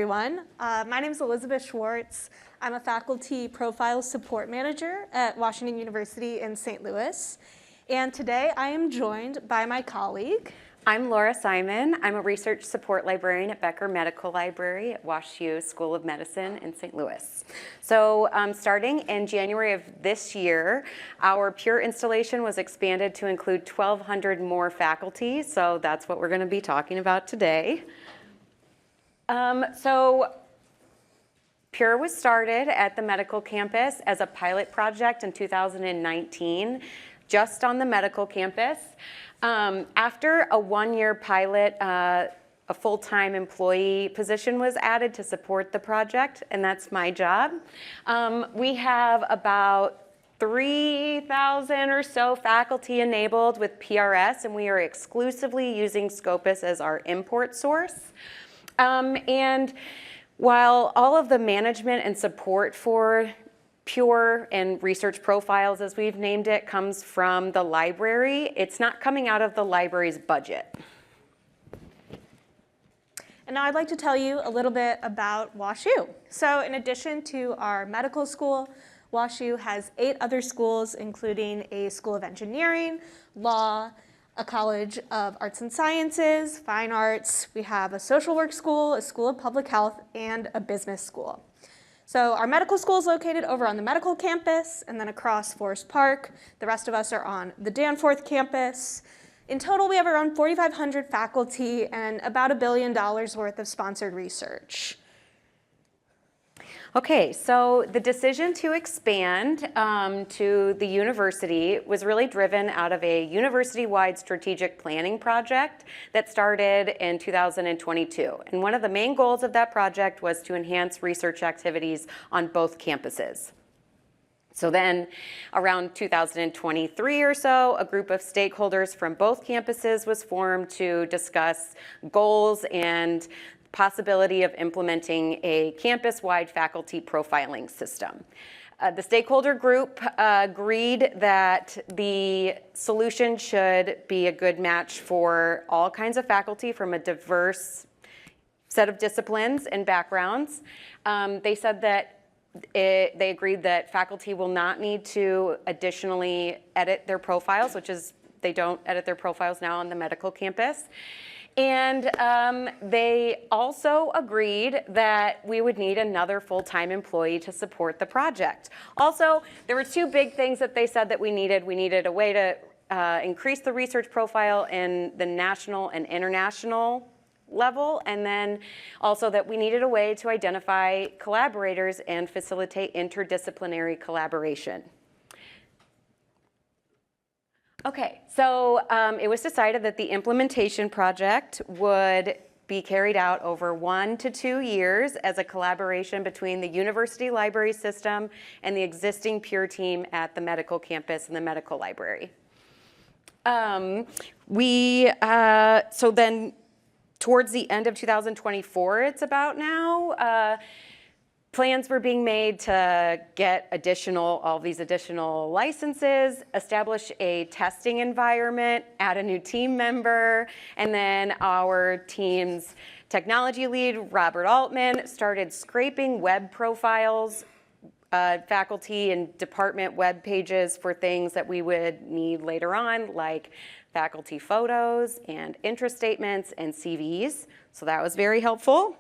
everyone. My name is Elizabeth Schwartz. I'm a faculty profile support manager at Washington University in St. Louis. And today I am joined by my colleague. I'm Laura Simon. I'm a research support librarian at Becker Medical Library at WashU School of Medicine in St. Louis. So starting in January of this year, our Pure installation was expanded to include 1,200 more faculty. So that's what we're going to be talking about today. So Pure was started at the medical campus as a pilot project in 2019, just on the medical campus. After a one-year pilot, a full-time employee position was added to support the project, and that's my job. We have about 3,000 or so faculty enabled with PRS, and we are exclusively using Scopus as our import source. And while all of the management and support for Pure and research profiles, as we've named it, comes from the library, it's not coming out of the library's budget. And now I'd like to tell you a little bit about WashU. So in addition to our medical school, WashU has 8 other schools, including a School of Engineering, Law, a College of Arts and Sciences, Fine Arts. We have a social work school, a School of Public Health, and a business school. So our medical school is located over on the medical campus and then across Forest Park. The rest of us are on the Danforth campus. In total, we have around 4,500 faculty and about $1 billion worth of sponsored research. Okay, so the decision to expand to the university was really driven out of a university-wide strategic planning project that started in 2022. And one of the main goals of that project was to enhance research activities on both campuses. So then around 2023 or so, a group of stakeholders from both campuses was formed to discuss goals and possibility of implementing a campus-wide faculty profiling system. The stakeholder group agreed that the solution should be a good match for all kinds of faculty from a diverse set of disciplines and backgrounds. They said that they agreed that faculty will not need to additionally edit their profiles, which is they don't edit their profiles now on the medical campus. And they also agreed that we would need another full-time employee to support the project. Also, there were 2 big things that they said that we needed. We needed a way to increase the research profile in the national and international level, and then also that we needed a way to identify collaborators and facilitate interdisciplinary collaboration. Okay, so it was decided that the implementation project would be carried out over 1 to 2 years as a collaboration between the university library system and the existing Pure team at the medical campus and the medical library. So then towards the end of 2024, it's about now, plans were being made to get all these additional licenses, establish a testing environment, add a new team member, and then our team's technology lead, Robert Altman, started scraping web profiles, faculty and department web pages for things that we would need later on, like faculty photos and interest statements and CVs. So that was very helpful.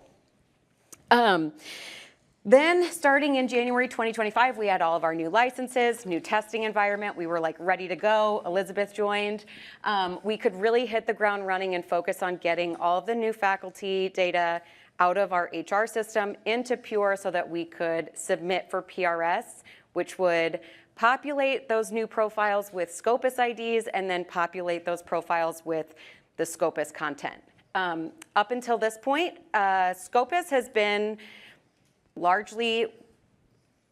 Then starting in January 2025, we had all of our new licenses, new testing environment. We were like ready to go. Elizabeth joined. We could really hit the ground running and focus on getting all of the new faculty data out of our HR system into Pure so that we could submit for PRS, which would populate those new profiles with Scopus IDs and then populate those profiles with the Scopus content. Up until this point, Scopus has been largely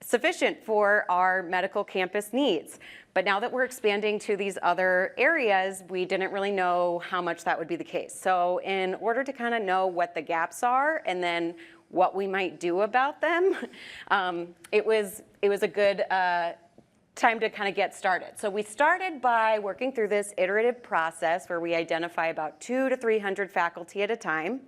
sufficient for our medical campus needs. But now that we're expanding to these other areas, we didn't really know how much that would be the case. So in order to kind of know what the gaps are and then what we might do about them, it was a good time to kind of get started. So we started by working through this iterative process where we identify about 200 to 300 faculty at a time.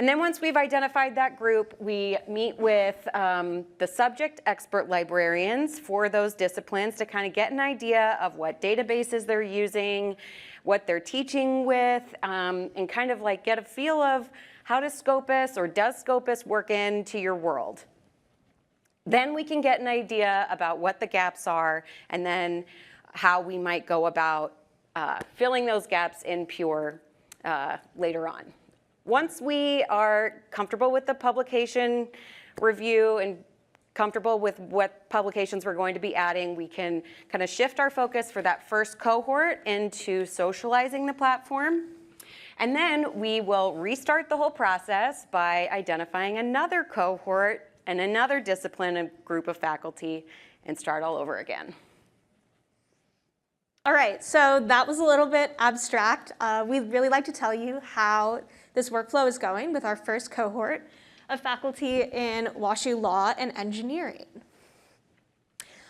And then once we've identified that group, we meet with the subject expert librarians for those disciplines to kind of get an idea of what databases they're using, what they're teaching with, and kind of like get a feel of how does Scopus or does Scopus work into your world. Then we can get an idea about what the gaps are and then how we might go about filling those gaps in Pure later on. Once we are comfortable with the publication review and comfortable with what publications we're going to be adding, we can kind of shift our focus for that first cohort into socializing the platform. And then we will restart the whole process by identifying another cohort and another discipline and group of faculty and start all over again. All right, so that was a little bit abstract. We'd really like to tell you how this workflow is going with our first cohort of faculty in WashU Law and Engineering.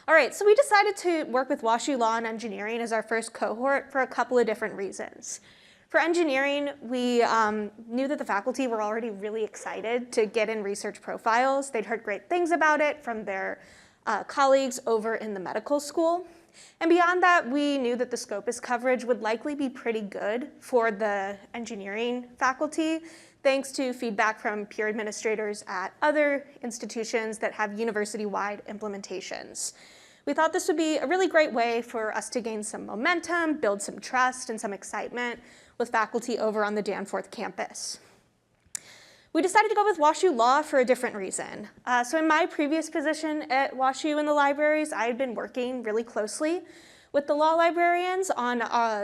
All right, so we decided to work with WashU Law and Engineering as our first cohort for a couple of different reasons. For engineering, we knew that the faculty were already really excited to get in research profiles. They'd heard great things about it from their colleagues over in the medical school. And beyond that, we knew that the Scopus coverage would likely be pretty good for the engineering faculty, thanks to feedback from peer administrators at other institutions that have university-wide implementations. We thought this would be a really great way for us to gain some momentum, build some trust and some excitement with faculty over on the Danforth campus. We decided to go with WashU Law for a different reason. So in my previous position at WashU in the libraries, I had been working really closely with the law librarians on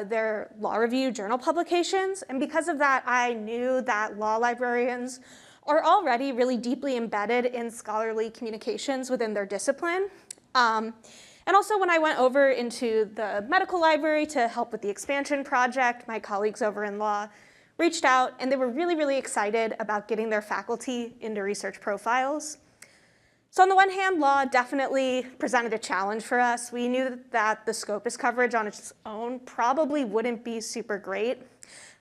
their law review journal publications. And because of that, I knew that law librarians are already really deeply embedded in scholarly communications within their discipline. And also when I went over into the medical library to help with the expansion project, my colleagues over in law reached out and they were really, really excited about getting their faculty into research profiles. So on the one hand, law definitely presented a challenge for us. We knew that the Scopus coverage on its own probably wouldn't be super great.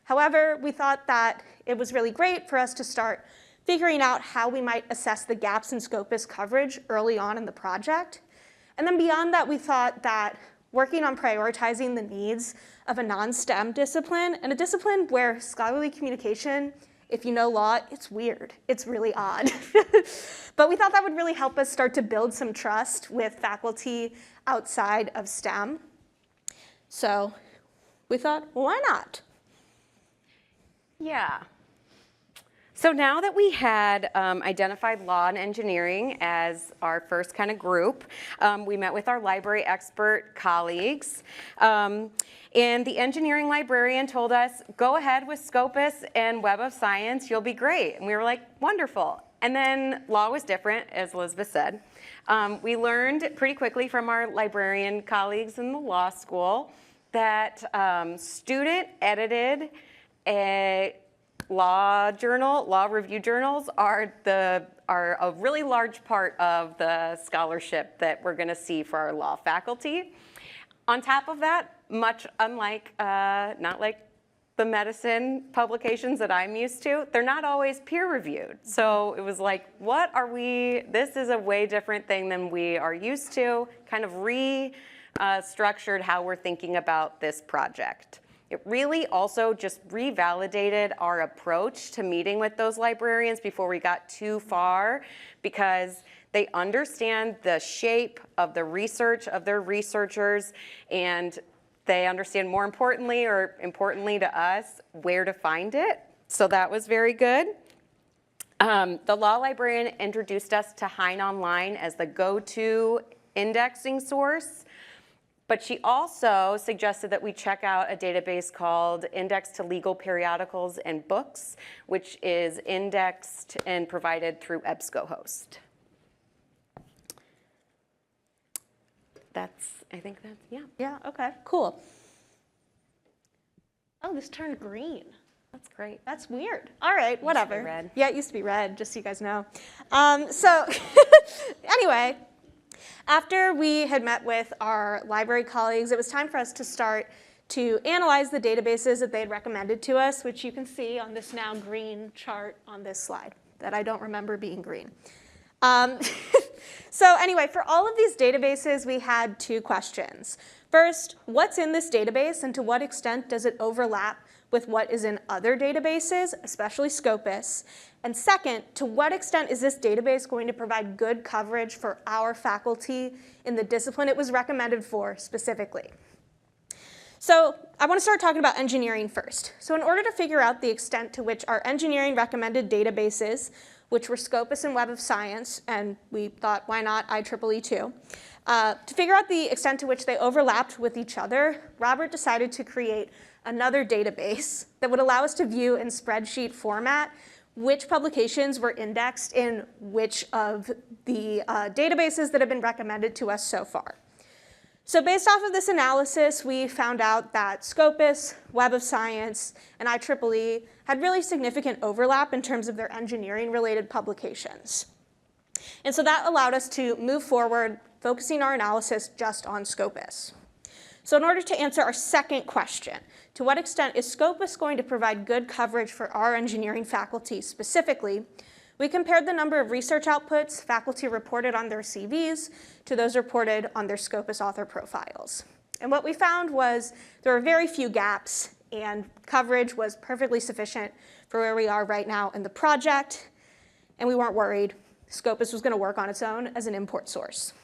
However, we thought that it was really great for us to start figuring out how we might assess the gaps in Scopus coverage early on in the project. And then beyond that, we thought that working on prioritizing the needs of a non-STEM discipline and a discipline where scholarly communication, if you know law, it's weird. It's really odd. But we thought that would really help us start to build some trust with faculty outside of STEM. So we thought, well, why not? Yeah. So now that we had identified law and engineering as our first kind of group, we met with our library expert colleagues. And the engineering librarian told us, go ahead with Scopus and Web of Science, you'll be great. And we were like, wonderful. And then law was different, as Elizabeth said. We learned pretty quickly from our librarian colleagues in the law school that student-edited law review journals are a really large part of the scholarship that we're going to see for our law faculty. On top of that, much unlike, not like the medicine publications that I'm used to, they're not always peer reviewed. So it was like, this is a way different thing than we are used to, kind of restructured how we're thinking about this project. It really also just revalidated our approach to meeting with those librarians before we got too far, because they understand the shape of the research of their researchers, and they understand more importantly, or importantly to us, where to find it. So that was very good. The law librarian introduced us to Hein Online as the go-to indexing source. But she also suggested that we check out a database called Index to Legal Periodicals and Books, which is indexed and provided through EBSCOhost. I think that's, yeah. Yeah, okay, cool. Oh, this turned green. That's great. That's weird. All right, whatever. Used to be red. Yeah, it used to be red, just so you guys know. So anyway, after we had met with our library colleagues, it was time for us to start to analyze the databases that they had recommended to us, which you can see on this now green chart on this slide that I don't remember being green. So anyway, for all of these databases, we had two questions. First, what's in this database and to what extent does it overlap with what is in other databases, especially Scopus? And second, to what extent is this database going to provide good coverage for our faculty in the discipline it was recommended for specifically? So I want to start talking about engineering first. So in order to figure out the extent to which our engineering recommended databases, which were Scopus and Web of Science, and we thought, why not IEEE too, to figure out the extent to which they overlapped with each other, Robert decided to create another database that would allow us to view in spreadsheet format which publications were indexed in which of the databases that have been recommended to us so far. So based off of this analysis, we found out that Scopus, Web of Science, and IEEE had really significant overlap in terms of their engineering-related publications. And so that allowed us to move forward, focusing our analysis just on Scopus. So in order to answer our second question, to what extent is Scopus going to provide good coverage for our engineering faculty specifically, we compared the number of research outputs faculty reported on their CVs to those reported on their Scopus author profiles. And what we found was there were very few gaps, and coverage was perfectly sufficient for where we are right now in the project, and we weren't worried. Scopus was going to work on its own as an import source.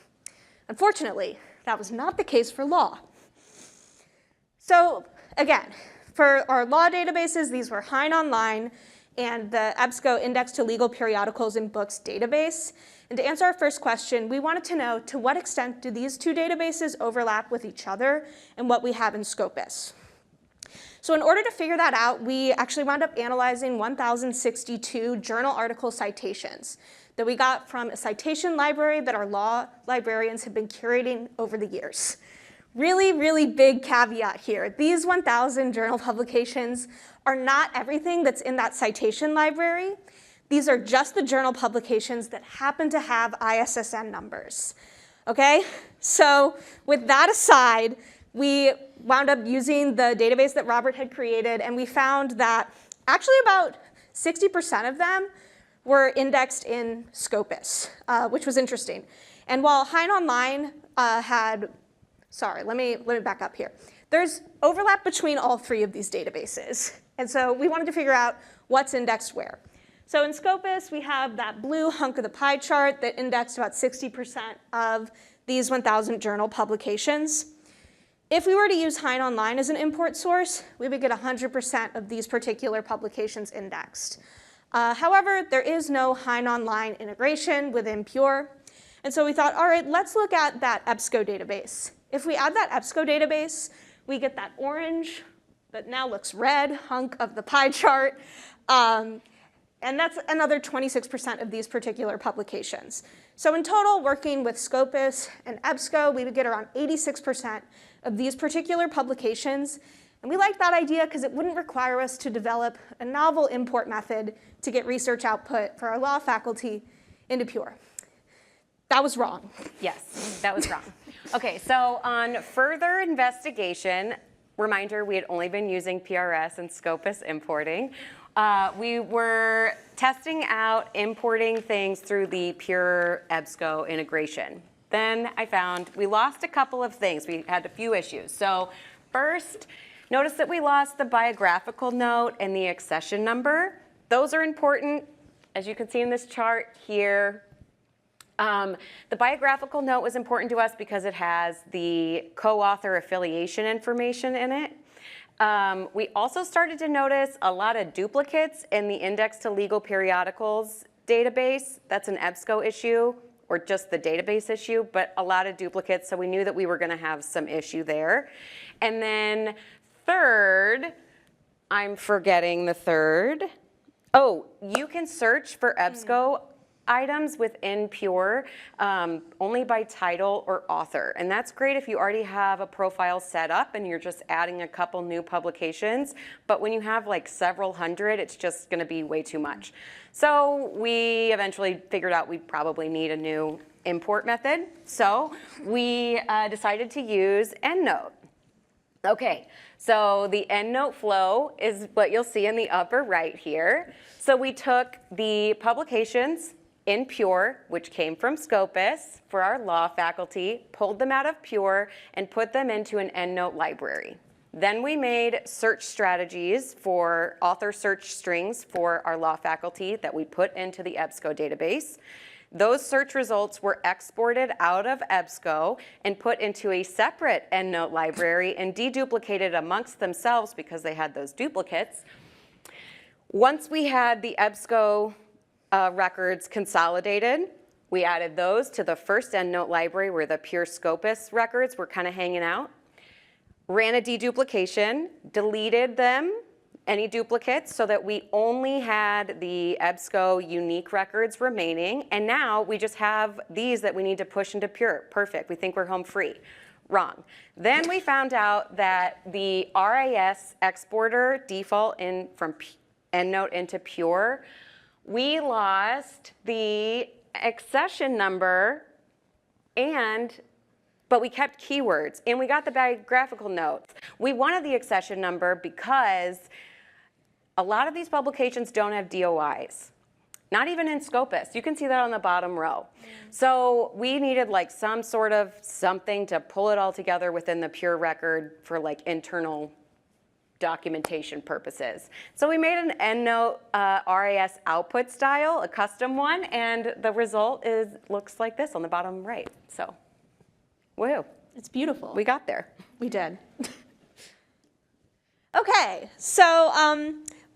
Unfortunately, that was not the case for law. So again, for our law databases, these were Hein Online and the EBSCO Index to Legal Periodicals and Books database. And to answer our first question, we wanted to know to what extent do these two databases overlap with each other and what we have in Scopus. So in order to figure that out, we actually wound up analyzing 1,062 journal article citations that we got from a citation library that our law librarians have been curating over the years. Really, really big caveat here. These 1,000 journal publications are not everything that's in that citation library. These are just the journal publications that happen to have ISSN numbers, okay? So with that aside, we wound up using the database that Robert had created, and we found that actually about 60% of them were indexed in Scopus, which was interesting. And while Hein Online had, sorry, let me back up here. There's overlap between all three of these databases. And so we wanted to figure out what's indexed where. So in Scopus, we have that blue hunk of the pie chart that indexed about 60% of these 1,000 journal publications. If we were to use Hein Online as an import source, we would get 100% of these particular publications indexed. However, there is no Hein Online integration within Pure. And so we thought, all right, let's look at that EBSCO database. If we add that EBSCO database, we get that orange that now looks red hunk of the pie chart. And that's another 26% of these particular publications. So in total, working with Scopus and EBSCO, we would get around 86% of these particular publications. And we liked that idea because it wouldn't require us to develop a novel import method to get research output for our law faculty into Pure. That was wrong. Yes, that was wrong. Okay, so on further investigation, reminder, we had only been using PRS and Scopus importing. We were testing out importing things through the Pure EBSCO integration. Then I found we lost a couple of things. We had a few issues. So first, notice that we lost the biographical note and the accession number. Those are important, as you can see in this chart here. The biographical note was important to us because it has the co-author affiliation information in it. We also started to notice a lot of duplicates in the Index to Legal Periodicals database. That's an EBSCO issue, or just the database issue, but a lot of duplicates, so we knew that we were gonna have some issue there. And then third, I'm forgetting the third. Oh, you can search for EBSCO items within Pure only by title or author. And that's great if you already have a profile set up and you're just adding a couple new publications. But when you have like several hundred, it's just gonna be way too much. So we eventually figured out we probably need a new import method. So we decided to use EndNote. Okay, so the EndNote flow is what you'll see in the upper right here. So we took the publications in Pure, which came from Scopus for our law faculty, pulled them out of Pure, and put them into an EndNote library. Then we made search strategies for author search strings for our law faculty that we put into the EBSCO database. Those search results were exported out of EBSCO and put into a separate EndNote library and deduplicated amongst themselves because they had those duplicates. Once we had the EBSCO records consolidated, we added those to the first EndNote library where the pure Scopus records were kind of hanging out. Ran a deduplication, deleted them, any duplicates, so that we only had the EBSCO unique records remaining, and now we just have these that we need to push into Pure. Perfect, we think we're home free. Wrong. Then we found out that the RIS exporter default from EndNote into Pure, we lost the accession number but we kept keywords, and we got the biographical notes. We wanted the accession number because a lot of these publications don't have DOIs, not even in Scopus. You can see that on the bottom row. So we needed like some sort of something to pull it all together within the Pure record for like internal documentation purposes. So we made an EndNote RIS output style, a custom one, and the result looks like this on the bottom right. So. Woo. It's beautiful. We got there. We did. Okay, so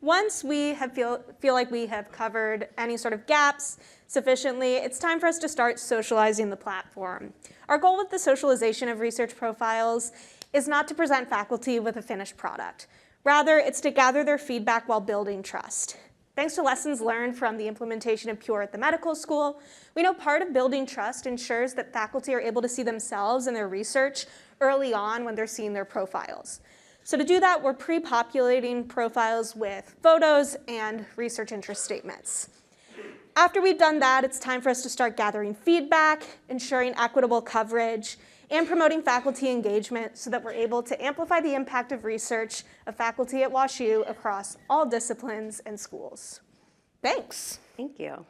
once we feel like we have covered any sort of gaps sufficiently, it's time for us to start socializing the platform. Our goal with the socialization of research profiles is not to present faculty with a finished product. Rather, it's to gather their feedback while building trust. Thanks to lessons learned from the implementation of Pure at the medical school, we know part of building trust ensures that faculty are able to see themselves in their research early on when they're seeing their profiles. So to do that, we're pre-populating profiles with photos and research interest statements. After we've done that, it's time for us to start gathering feedback, ensuring equitable coverage, and promoting faculty engagement so that we're able to amplify the impact of research of faculty at WashU across all disciplines and schools. Thanks. Thank you.